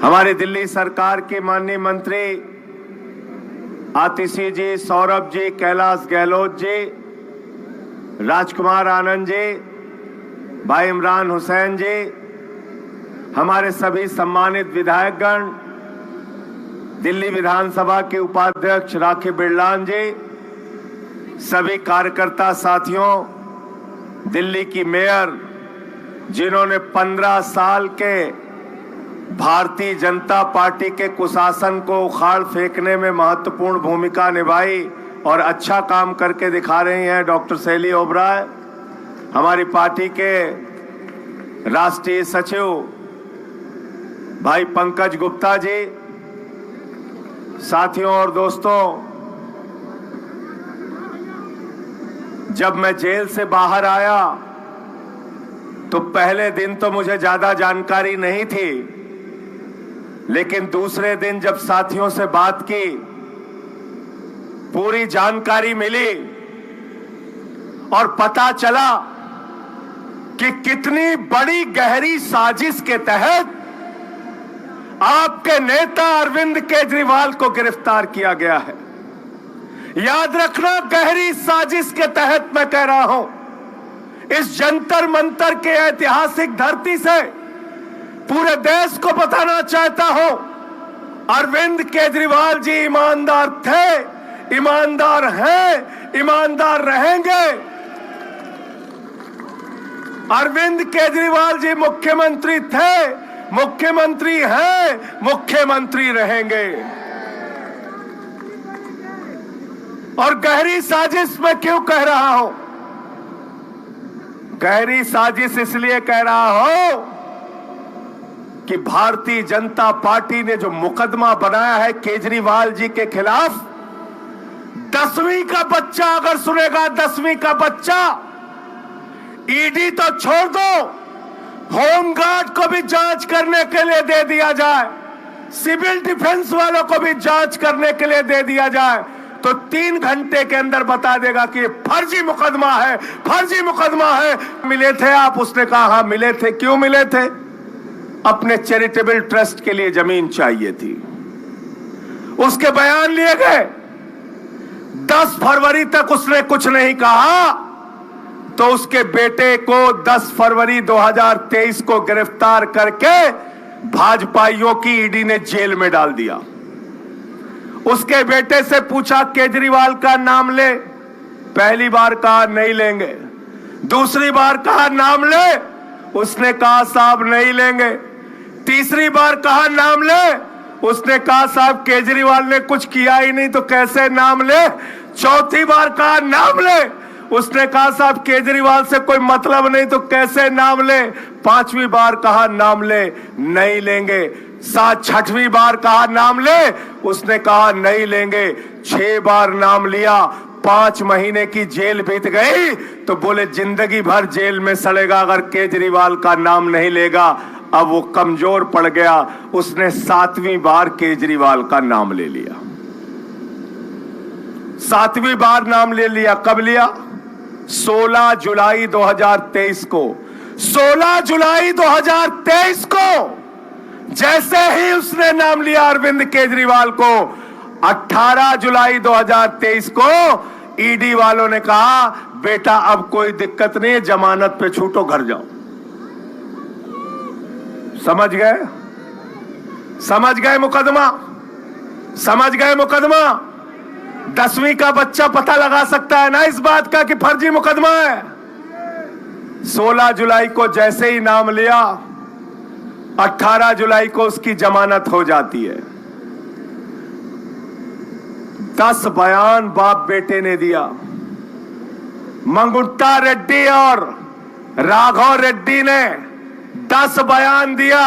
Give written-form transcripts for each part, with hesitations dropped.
हमारी दिल्ली सरकार के माननीय मंत्री आतिशी जी, सौरभ जी, कैलाश गहलोत जी, राजकुमार आनंद जी, भाई इमरान हुसैन जी, हमारे सभी सम्मानित विधायकगण, दिल्ली विधानसभा के उपाध्यक्ष राखी बिरलान जी, सभी कार्यकर्ता साथियों, दिल्ली की मेयर जिन्होंने 15 साल के भारतीय जनता पार्टी के कुशासन को उखाड़ फेंकने में महत्वपूर्ण भूमिका निभाई और अच्छा काम करके दिखा रही हैं, डॉक्टर शैली ओबराय, हमारी पार्टी के राष्ट्रीय सचिव भाई पंकज गुप्ता जी, साथियों और दोस्तों, जब मैं जेल से बाहर आया तो पहले दिन तो मुझे ज्यादा जानकारी नहीं थी, लेकिन दूसरे दिन जब साथियों से बात की, पूरी जानकारी मिली और पता चला कि कितनी बड़ी गहरी साजिश के तहत आपके नेता अरविंद केजरीवाल को गिरफ्तार किया गया है। याद रखना, गहरी साजिश के तहत मैं कह रहा हूं, इस जंतर मंतर के ऐतिहासिक धरती से पूरे देश को बताना चाहता हूं, अरविंद केजरीवाल जी ईमानदार थे, ईमानदार हैं, ईमानदार रहेंगे। अरविंद केजरीवाल जी मुख्यमंत्री थे, मुख्यमंत्री हैं, मुख्यमंत्री रहेंगे। और गहरी साजिश मैं क्यों कह रहा हूं? गहरी साजिश इसलिए कह रहा हूं कि भारतीय जनता पार्टी ने जो मुकदमा बनाया है केजरीवाल जी के खिलाफ, 10वीं का बच्चा अगर सुनेगा, 10वीं का बच्चा, ईडी तो छोड़ दो, होमगार्ड को भी जांच करने के लिए दे दिया जाए, सिविल डिफेंस वालों को भी जांच करने के लिए दे दिया जाए, तो 3 घंटे के अंदर बता देगा कि फर्जी मुकदमा है, फर्जी मुकदमा है। मिले थे आप? उसने कहा हाँ मिले थे। क्यों मिले थे? अपने चैरिटेबल ट्रस्ट के लिए जमीन चाहिए थी। उसके बयान लिए गए। 10 फरवरी तक उसने कुछ नहीं कहा, तो उसके बेटे को 10 फरवरी 2023 को गिरफ्तार करके भाजपाइयों की ईडी ने जेल में डाल दिया। उसके बेटे से पूछा केजरीवाल का नाम ले, पहली बार कहा नहीं लेंगे, दूसरी बार कहा नाम ले, उसने कहा साहब नहीं लेंगे, तीसरी बार कहा नाम ले, उसने कहा साहब केजरीवाल ने कुछ किया ही नहीं तो कैसे नाम ले, चौथी बार कहा नाम ले, उसने कहा साहब केजरीवाल से कोई मतलब नहीं तो कैसे नाम ले, 5वीं बार कहा नाम ले, नहीं लेंगे, 6वीं बार कहा नाम ले, उसने कहा नहीं लेंगे, 6 बार नाम लिया, 5 महीने की जेल बीत गई, तो बोले जिंदगी भर जेल में सड़ेगा अगर केजरीवाल का नाम नहीं लेगा। अब वो कमजोर पड़ गया, उसने 7वीं बार केजरीवाल का नाम ले लिया। 7वीं बार नाम ले लिया। कब लिया? 16 जुलाई 2023 को। 16 जुलाई 2023 को जैसे ही उसने नाम लिया अरविंद केजरीवाल को, 18 जुलाई 2023 को ईडी वालों ने कहा बेटा अब कोई दिक्कत नहीं है, जमानत पे छूटो, घर जाओ। समझ गए? समझ गए मुकदमा? समझ गए मुकदमा? 10वीं का बच्चा पता लगा सकता है ना इस बात का कि फर्जी मुकदमा है। 16 जुलाई को जैसे ही नाम लिया, 18 जुलाई को उसकी जमानत हो जाती है। 10 बयान बाप बेटे ने दिया। मंगुट्टा रेड्डी और राघव रेड्डी ने 10 बयान दिया।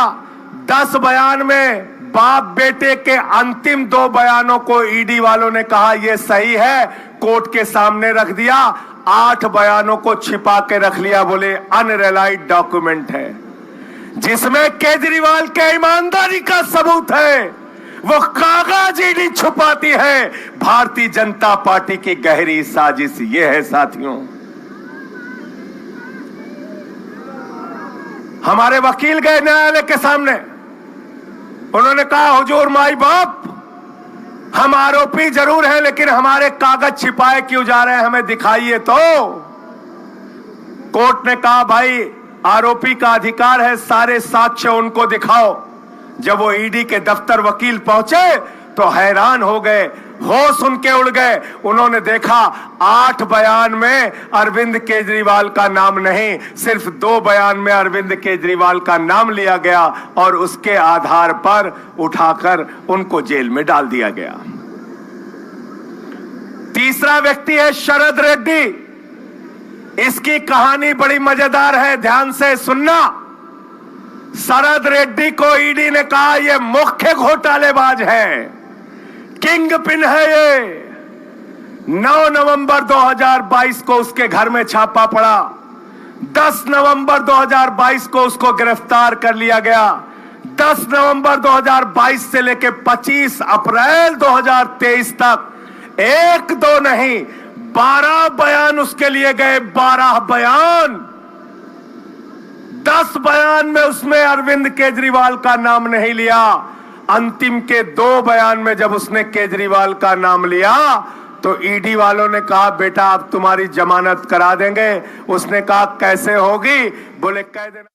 10 बयान में बाप बेटे के अंतिम 2 बयानों को ईडी वालों ने कहा यह सही है, कोर्ट के सामने रख दिया। 8 बयानों को छिपा के रख लिया, बोले अनरिलाइड डॉक्यूमेंट है, जिसमें केजरीवाल के ईमानदारी का सबूत है। वो कागज ईडी छुपाती है। भारतीय जनता पार्टी की गहरी साजिश ये है साथियों। हमारे वकील गए न्यायालय के सामने, उन्होंने कहा हुजूर माई बाप, हम आरोपी जरूर हैं लेकिन हमारे कागज छिपाए क्यों जा रहे हैं, हमें दिखाइए तो। कोर्ट ने कहा भाई आरोपी का अधिकार है, सारे साक्ष्य उनको दिखाओ। जब वो ईडी के दफ्तर वकील पहुंचे तो हैरान हो गए, होश उनके उड़ गए। उन्होंने देखा 8 बयान में अरविंद केजरीवाल का नाम नहीं, सिर्फ 2 बयान में अरविंद केजरीवाल का नाम लिया गया और उसके आधार पर उठाकर उनको जेल में डाल दिया गया। तीसरा व्यक्ति है शरद रेड्डी। इसकी कहानी बड़ी मजेदार है, ध्यान से सुनना। शरद रेड्डी को ईडी ने कहा यह मुख्य घोटालेबाज है, किंग पिन है ये। 9 नवंबर 2022 को उसके घर में छापा पड़ा, 10 नवंबर 2022 को उसको गिरफ्तार कर लिया गया। 10 नवंबर 2022 से लेकर 25 अप्रैल 2023 तक 1-2 नहीं 12 बयान उसके लिए गए, 12 बयान। 10 बयान में उसमें अरविंद केजरीवाल का नाम नहीं लिया। अंतिम के 2 बयान में जब उसने केजरीवाल का नाम लिया तो ईडी वालों ने कहा बेटा अब तुम्हारी जमानत करा देंगे। उसने कहा कैसे होगी? बोले कह देना।